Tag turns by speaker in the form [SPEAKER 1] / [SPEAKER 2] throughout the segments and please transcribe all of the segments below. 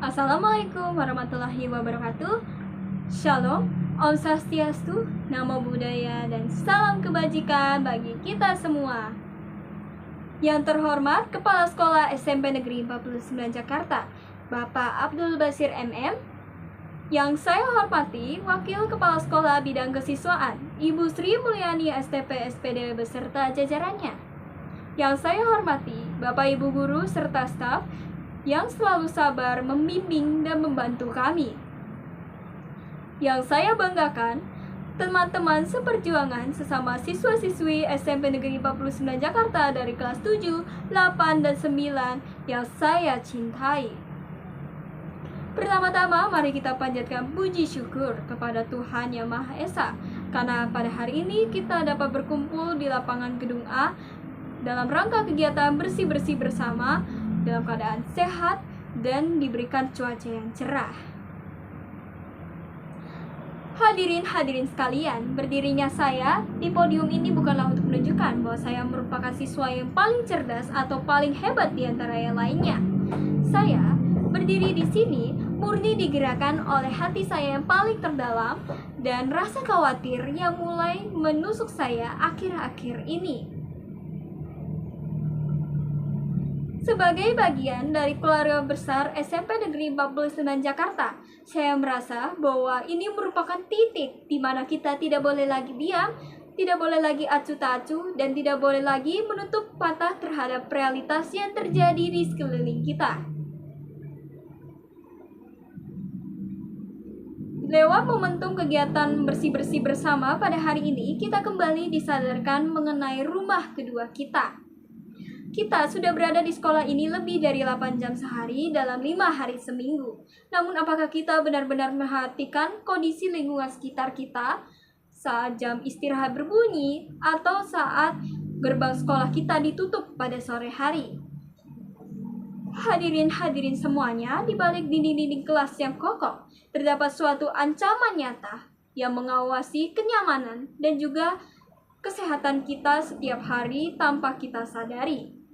[SPEAKER 1] Assalamualaikum warahmatullahi wabarakatuh. Shalom, Om Swastiastu, Namo Buddhaya, dan salam kebajikan bagi kita semua. Yang terhormat Kepala Sekolah SMP Negeri 49 Jakarta, Bapak Abdul Basir MM. Yang saya hormati Wakil Kepala Sekolah Bidang Kesiswaan, Ibu Sri Mulyani STP SPD beserta jajarannya. Yang saya hormati Bapak Ibu Guru serta staf yang selalu sabar membimbing dan membantu kami. Yang saya banggakan, teman-teman seperjuangan sesama siswa-siswi SMP Negeri 49 Jakarta dari kelas 7, 8, dan 9 yang saya cintai. Pertama-tama, mari kita panjatkan puji syukur kepada Tuhan Yang Maha Esa, karena pada hari ini kita dapat berkumpul di lapangan Gedung A dalam rangka kegiatan bersih-bersih bersama dalam keadaan sehat dan diberikan cuaca yang cerah. Hadirin sekalian, berdirinya saya di podium ini bukanlah untuk menunjukkan bahwa saya merupakan siswa yang paling cerdas atau paling hebat di antara yang lainnya. Saya berdiri di sini murni digerakkan oleh hati saya yang paling terdalam dan rasa khawatir yang mulai menusuk saya akhir-akhir ini. Sebagai bagian dari keluarga besar SMP Negeri 49 Jakarta, saya merasa bahwa ini merupakan titik di mana kita tidak boleh lagi diam, tidak boleh lagi acuh tak acuh, dan tidak boleh lagi menutup mata terhadap realitas yang terjadi di sekeliling kita. Lewat momentum kegiatan bersih-bersih bersama pada hari ini, kita kembali disadarkan mengenai rumah kedua kita. Kita sudah berada di sekolah ini lebih dari 8 jam sehari dalam 5 hari seminggu. Namun apakah kita benar-benar memperhatikan kondisi lingkungan sekitar kita saat jam istirahat berbunyi atau saat gerbang sekolah kita ditutup pada sore hari? Hadirin semuanya, di balik dinding-dinding kelas yang kokoh, terdapat suatu ancaman nyata yang mengawasi kenyamanan dan juga kesehatan kita setiap hari tanpa kita sadari.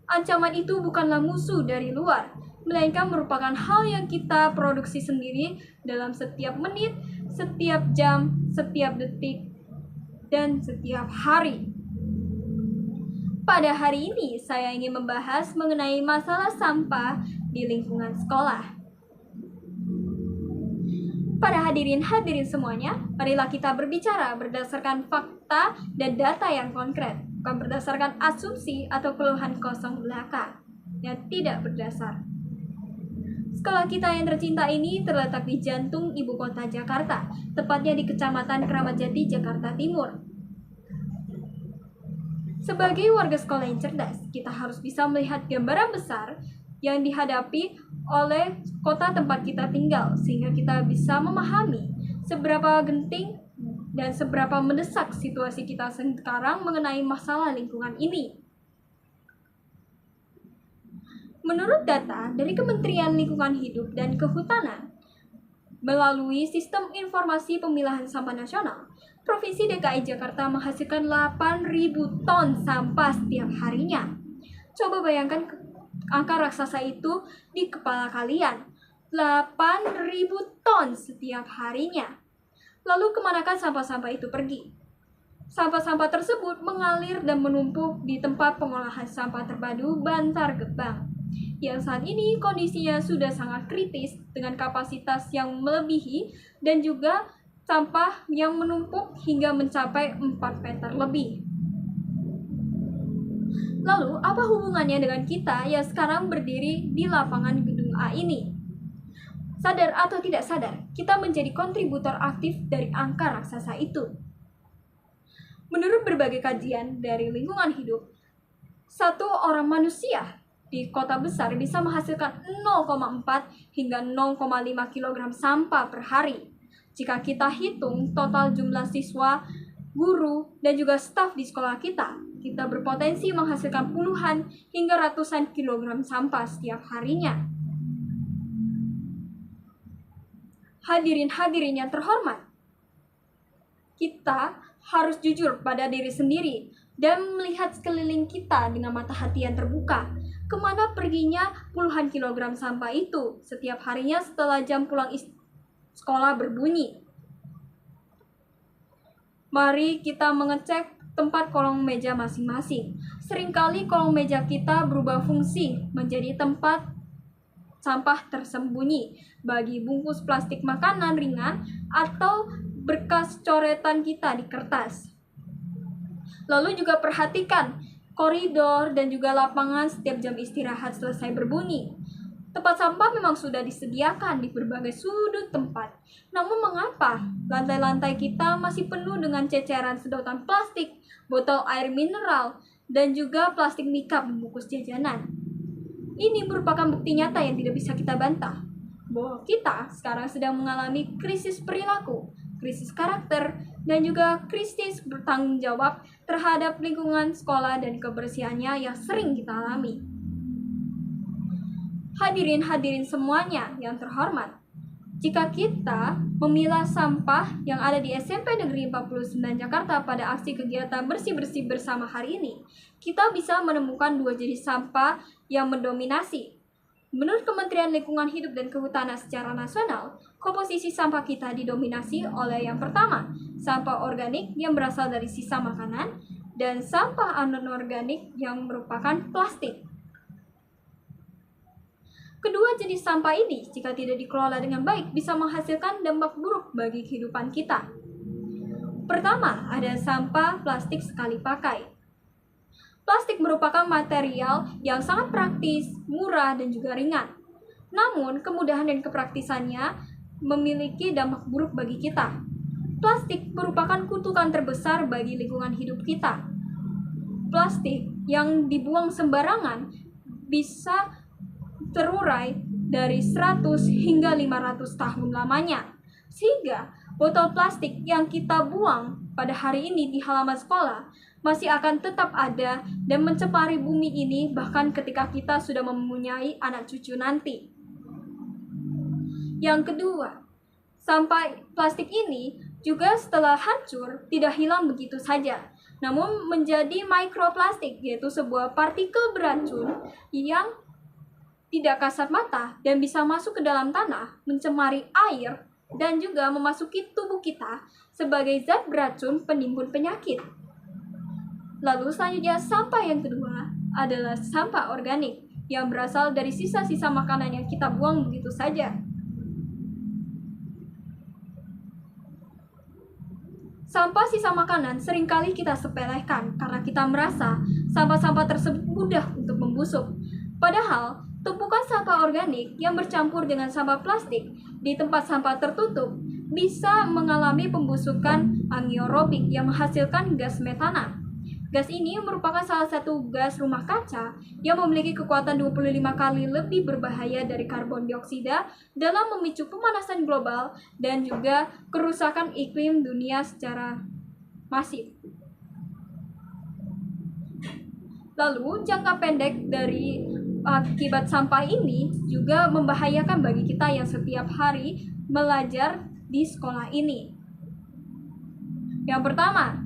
[SPEAKER 1] Ancaman itu bukanlah musuh dari luar, melainkan merupakan hal yang kita produksi sendiri dalam setiap menit, setiap jam, setiap detik, dan setiap hari. Pada hari ini, saya ingin membahas mengenai masalah sampah di lingkungan sekolah. Para hadirin semuanya, marilah kita berbicara berdasarkan fakta dan data yang konkret, bukan berdasarkan asumsi atau keluhan kosong belaka yang tidak berdasar. Sekolah kita yang tercinta ini terletak di jantung ibu kota Jakarta, tepatnya di Kecamatan Kramat Jati, Jakarta Timur. Sebagai warga sekolah yang cerdas, kita harus bisa melihat gambaran besar yang dihadapi oleh kota tempat kita tinggal, sehingga kita bisa memahami seberapa genting dan seberapa mendesak situasi kita sekarang mengenai masalah lingkungan ini. Menurut data dari Kementerian Lingkungan Hidup dan Kehutanan, melalui Sistem Informasi Pemilahan Sampah Nasional, Provinsi DKI Jakarta menghasilkan 8.000 ton sampah setiap harinya. Coba bayangkan angka raksasa itu di kepala kalian, 8.000 ton setiap harinya. Lalu kemanakah sampah-sampah itu pergi? Sampah-sampah tersebut mengalir dan menumpuk di tempat pengolahan sampah terpadu Bantar Gebang, yang saat ini kondisinya sudah sangat kritis dengan kapasitas yang melebihi dan juga sampah yang menumpuk hingga mencapai 4 meter lebih. Lalu, apa hubungannya dengan kita yang sekarang berdiri di lapangan Gedung A ini? Sadar atau tidak sadar, kita menjadi kontributor aktif dari angka raksasa itu. Menurut berbagai kajian dari lingkungan hidup, satu orang manusia di kota besar bisa menghasilkan 0,4 hingga 0,5 kg sampah per hari. Jika kita hitung total jumlah siswa, guru, dan juga staf di sekolah kita berpotensi menghasilkan puluhan hingga ratusan kilogram sampah setiap harinya. Hadirin yang terhormat, kita harus jujur pada diri sendiri dan melihat sekeliling kita dengan mata hati yang terbuka, kemana perginya puluhan kilogram sampah itu setiap harinya setelah jam pulang sekolah berbunyi? Mari kita mengecek tempat kolong meja masing-masing. Seringkali kolong meja kita berubah fungsi menjadi tempat sampah tersembunyi bagi bungkus plastik makanan ringan atau berkas coretan kita di kertas. Lalu juga perhatikan koridor dan juga lapangan setiap jam istirahat selesai berbunyi. Tempat sampah memang sudah disediakan di berbagai sudut tempat. Namun mengapa lantai-lantai kita masih penuh dengan ceceran sedotan plastik, botol air mineral, dan juga plastik mika membungkus jajanan? Ini merupakan bukti nyata yang tidak bisa kita bantah, bahwa kita sekarang sedang mengalami krisis perilaku, krisis karakter, dan juga krisis bertanggung jawab terhadap lingkungan sekolah dan kebersihannya yang sering kita alami. Hadirin semuanya yang terhormat, jika kita memilah sampah yang ada di SMP Negeri 49 Jakarta pada aksi kegiatan bersih-bersih bersama hari ini, kita bisa menemukan dua jenis sampah yang mendominasi. Menurut Kementerian Lingkungan Hidup dan Kehutanan secara nasional, komposisi sampah kita didominasi oleh yang pertama, sampah organik yang berasal dari sisa makanan, dan sampah anorganik yang merupakan plastik. Kedua jenis sampah ini, jika tidak dikelola dengan baik, bisa menghasilkan dampak buruk bagi kehidupan kita. Pertama, ada sampah plastik sekali pakai. Plastik merupakan material yang sangat praktis, murah, dan juga ringan. Namun, kemudahan dan kepraktisannya memiliki dampak buruk bagi kita. Plastik merupakan kutukan terbesar bagi lingkungan hidup kita. Plastik yang dibuang sembarangan bisa terurai dari 100 hingga 500 tahun lamanya. Sehingga botol plastik yang kita buang pada hari ini di halaman sekolah masih akan tetap ada dan mencemari bumi ini bahkan ketika kita sudah mempunyai anak cucu nanti. Yang kedua, sampah plastik ini juga setelah hancur tidak hilang begitu saja, namun menjadi mikroplastik, yaitu sebuah partikel beracun yang tidak kasat mata dan bisa masuk ke dalam tanah, mencemari air, dan juga memasuki tubuh kita sebagai zat beracun penimbun penyakit. Lalu selanjutnya sampah yang kedua adalah sampah organik yang berasal dari sisa-sisa makanan yang kita buang begitu saja. Sampah sisa makanan seringkali kita sepelekan karena kita merasa sampah-sampah tersebut mudah untuk membusuk. Padahal tumpukan sampah organik yang bercampur dengan sampah plastik di tempat sampah tertutup bisa mengalami pembusukan anaerobik yang menghasilkan gas metana. Gas ini merupakan salah satu gas rumah kaca yang memiliki kekuatan 25 kali lebih berbahaya dari karbon dioksida dalam memicu pemanasan global dan juga kerusakan iklim dunia secara masif. Lalu, jangka pendek dari akibat sampah ini juga membahayakan bagi kita yang setiap hari belajar di sekolah ini. Yang pertama,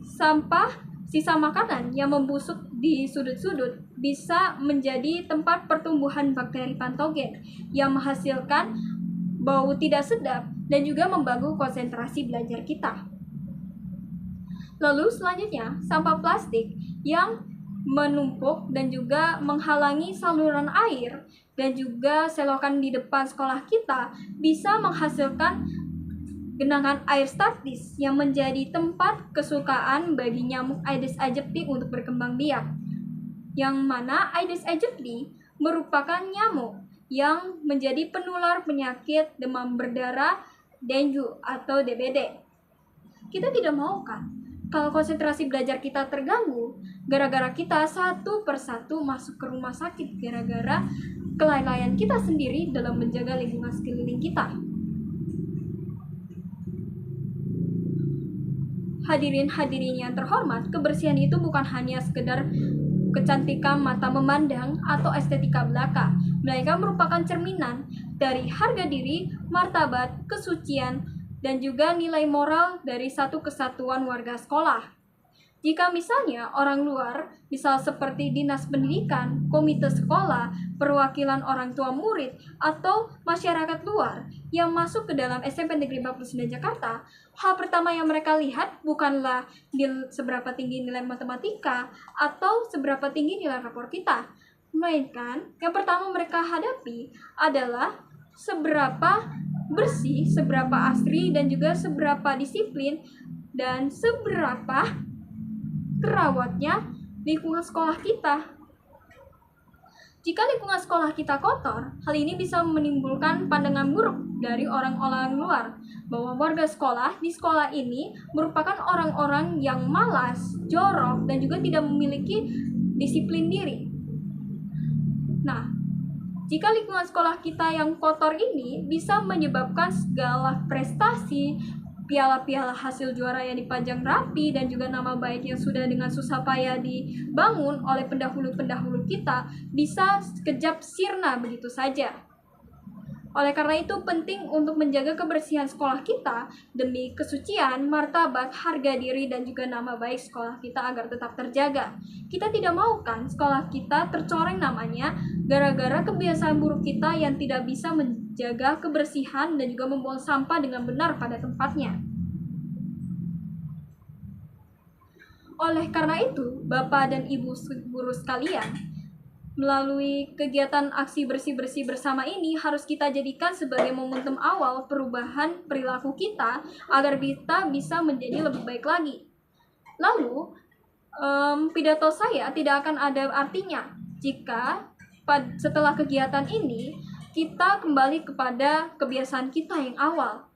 [SPEAKER 1] sampah sisa makanan yang membusuk di sudut-sudut bisa menjadi tempat pertumbuhan bakteri patogen yang menghasilkan bau tidak sedap dan juga mengganggu konsentrasi belajar kita. Lalu selanjutnya, sampah plastik yang menumpuk dan juga menghalangi saluran air dan juga selokan di depan sekolah kita bisa menghasilkan genangan air statis yang menjadi tempat kesukaan bagi nyamuk Aedes aegypti untuk berkembang biak. Yang mana Aedes aegypti merupakan nyamuk yang menjadi penular penyakit demam berdarah, dengue atau DBD. Kita tidak mau kan kalau konsentrasi belajar kita terganggu gara-gara kita satu persatu masuk ke rumah sakit gara-gara kelalaian kita sendiri dalam menjaga lingkungan sekeliling kita. Hadirin yang terhormat, kebersihan itu bukan hanya sekedar kecantikan mata memandang atau estetika belaka, melainkan merupakan cerminan dari harga diri, martabat, kesucian, dan juga nilai moral dari satu kesatuan warga sekolah. Jika misalnya orang luar, misal seperti dinas pendidikan, komite sekolah, perwakilan orang tua murid, atau masyarakat luar yang masuk ke dalam SMP Negeri 49 Jakarta, hal pertama yang mereka lihat bukanlah seberapa tinggi nilai matematika atau seberapa tinggi nilai rapor kita, melainkan yang pertama mereka hadapi adalah seberapa bersih, seberapa asri, dan juga seberapa disiplin dan seberapa terawatnya lingkungan sekolah kita. Jika lingkungan sekolah kita kotor, hal ini bisa menimbulkan pandangan buruk dari orang-orang luar bahwa warga sekolah di sekolah ini merupakan orang-orang yang malas, jorok, dan juga tidak memiliki disiplin diri. Nah, jika lingkungan sekolah kita yang kotor ini bisa menyebabkan segala prestasi, piala-piala hasil juara yang dipajang rapi, dan juga nama baik yang sudah dengan susah payah dibangun oleh pendahulu-pendahulu kita bisa sekejap sirna begitu saja. Oleh karena itu penting untuk menjaga kebersihan sekolah kita demi kesucian, martabat, harga diri, dan juga nama baik sekolah kita agar tetap terjaga. Kita tidak mau kan sekolah kita tercoreng namanya gara-gara kebiasaan buruk kita yang tidak bisa menjaga kebersihan dan juga membuang sampah dengan benar pada tempatnya. Oleh karena itu, Bapak dan Ibu guru sekalian, melalui kegiatan aksi bersih-bersih bersama ini harus kita jadikan sebagai momentum awal perubahan perilaku kita agar kita bisa menjadi lebih baik lagi. Lalu, pidato saya tidak akan ada artinya jika setelah kegiatan ini kita kembali kepada kebiasaan kita yang awal.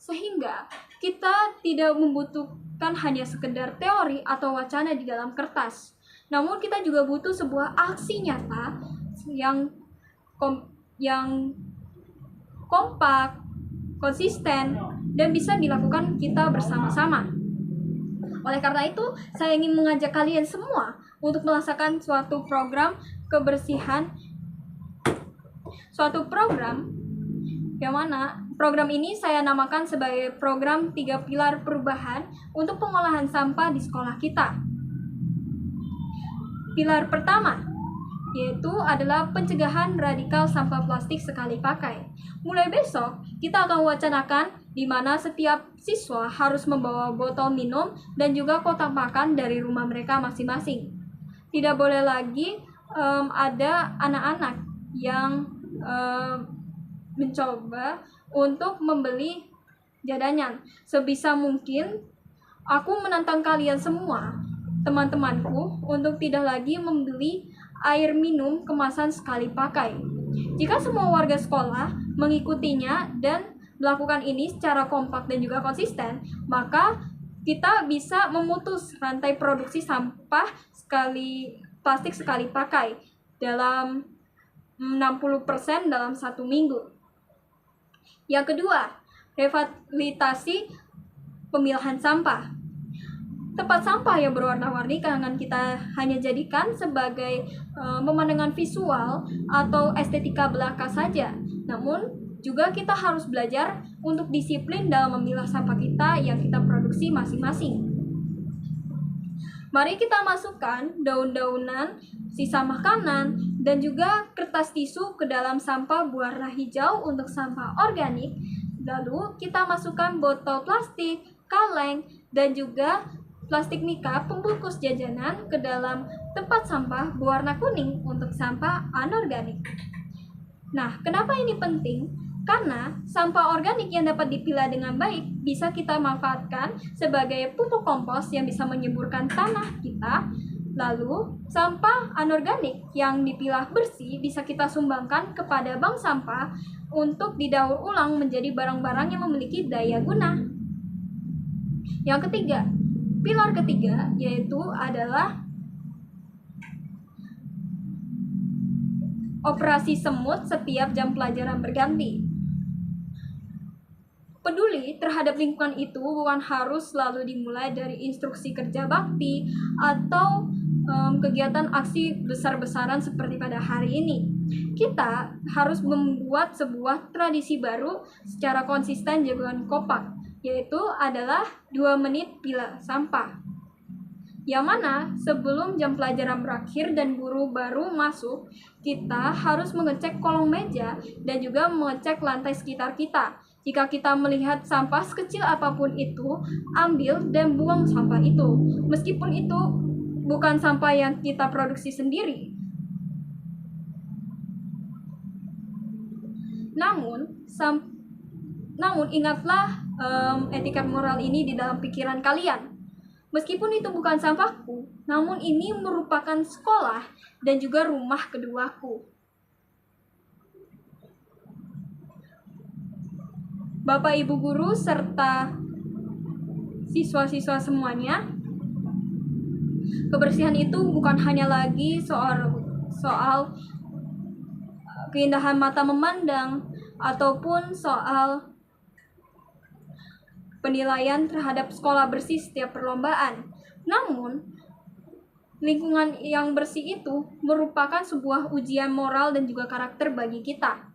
[SPEAKER 1] Sehingga kita tidak membutuhkan hanya sekedar teori atau wacana di dalam kertas. Namun kita juga butuh sebuah aksi nyata yang kompak, konsisten, dan bisa dilakukan kita bersama-sama. Oleh karena itu, saya ingin mengajak kalian semua untuk melaksanakan suatu program kebersihan, suatu program yang mana program ini saya namakan sebagai program 3 pilar perubahan untuk pengolahan sampah di sekolah kita. Pilar pertama yaitu adalah pencegahan radikal sampah plastik sekali pakai. Mulai besok, kita akan wacanakan di mana setiap siswa harus membawa botol minum dan juga kotak makan dari rumah mereka masing-masing. Tidak boleh lagi ada anak-anak yang mencoba untuk membeli jajanan. Sebisa mungkin, aku menantang kalian semua, teman-temanku, untuk tidak lagi membeli air minum kemasan sekali pakai. Jika semua warga sekolah mengikutinya dan melakukan ini secara kompak dan juga konsisten, maka kita bisa memutus rantai produksi sampah plastik sekali pakai dalam 60% dalam 1 minggu. Yang kedua, revitalisasi pemilahan sampah. Tempat sampah yang berwarna-warni jangan kita hanya jadikan sebagai pemandangan visual atau estetika belaka saja, namun juga kita harus belajar untuk disiplin dalam memilah sampah kita yang kita produksi masing-masing. Mari kita masukkan daun-daunan, sisa makanan, dan juga kertas tisu ke dalam sampah berwarna hijau untuk sampah organik. Lalu kita masukkan botol plastik, kaleng, dan juga plastik mika pembungkus jajanan ke dalam tempat sampah berwarna kuning untuk sampah anorganik. Nah, kenapa ini penting? Karena sampah organik yang dapat dipilah dengan baik bisa kita manfaatkan sebagai pupuk kompos yang bisa menyuburkan tanah kita. Lalu, sampah anorganik yang dipilah bersih bisa kita sumbangkan kepada bank sampah untuk didaur ulang menjadi barang-barang yang memiliki daya guna. Yang ketiga, pilar ketiga yaitu adalah operasi semut setiap jam pelajaran berganti. Peduli terhadap lingkungan itu bukan harus selalu dimulai dari instruksi kerja bakti atau kegiatan aksi besar-besaran seperti pada hari ini. Kita harus membuat sebuah tradisi baru secara konsisten dengan kompak, yaitu adalah 2 menit pilah sampah. Yang mana sebelum jam pelajaran berakhir dan guru baru masuk, kita harus mengecek kolong meja dan juga mengecek lantai sekitar kita. Jika kita melihat sampah sekecil apapun itu, ambil dan buang sampah itu. Meskipun itu bukan sampah yang kita produksi sendiri. Namun ingatlah etikat moral ini di dalam pikiran kalian. Meskipun itu bukan sampahku, namun ini merupakan sekolah dan juga rumah keduaku. Bapak Ibu guru serta siswa-siswa semuanya, kebersihan itu bukan hanya lagi soal keindahan mata memandang ataupun soal penilaian terhadap sekolah bersih setiap perlombaan. Namun, lingkungan yang bersih itu merupakan sebuah ujian moral dan juga karakter bagi kita.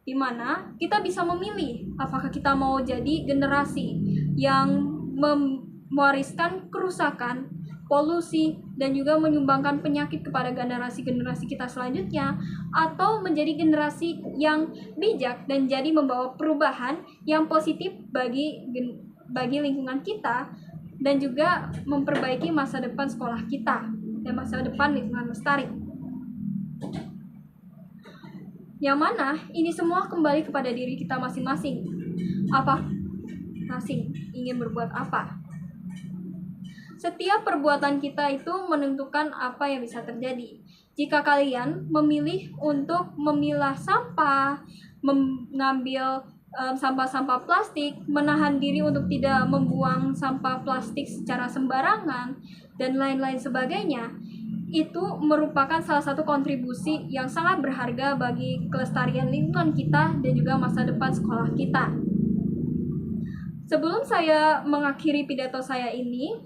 [SPEAKER 1] Di mana kita bisa memilih apakah kita mau jadi generasi yang mewariskan kerusakan, polusi, dan juga menyumbangkan penyakit kepada generasi-generasi kita selanjutnya, atau menjadi generasi yang bijak dan jadi membawa perubahan yang positif bagi lingkungan kita dan juga memperbaiki masa depan sekolah kita dan masa depan lingkungan lestari. Yang mana ini semua kembali kepada diri kita masing-masing. Ingin berbuat apa? Setiap perbuatan kita itu menentukan apa yang bisa terjadi. Jika kalian memilih untuk memilah sampah, mengambil sampah-sampah plastik, menahan diri untuk tidak membuang sampah plastik secara sembarangan, dan lain-lain sebagainya, itu merupakan salah satu kontribusi yang sangat berharga bagi kelestarian lingkungan kita dan juga masa depan sekolah kita. Sebelum saya mengakhiri pidato saya ini,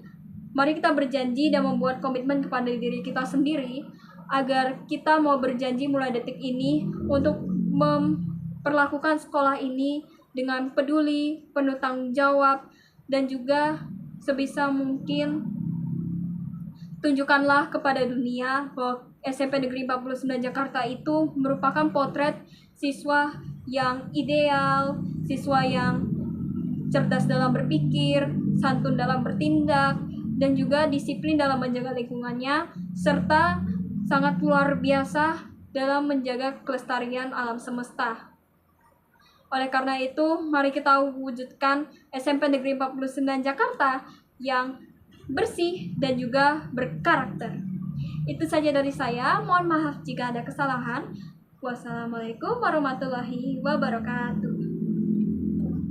[SPEAKER 1] mari kita berjanji dan membuat komitmen kepada diri kita sendiri agar kita mau berjanji mulai detik ini untuk memperlakukan sekolah ini dengan peduli, penuh tanggung jawab, dan juga sebisa mungkin tunjukkanlah kepada dunia bahwa SMP Negeri 49 Jakarta itu merupakan potret siswa yang ideal, siswa yang cerdas dalam berpikir, santun dalam bertindak, dan juga disiplin dalam menjaga lingkungannya, serta sangat luar biasa dalam menjaga kelestarian alam semesta. Oleh karena itu, mari kita wujudkan SMP Negeri 49 Jakarta yang bersih dan juga berkarakter. Itu saja dari saya, mohon maaf jika ada kesalahan. Wassalamualaikum warahmatullahi wabarakatuh.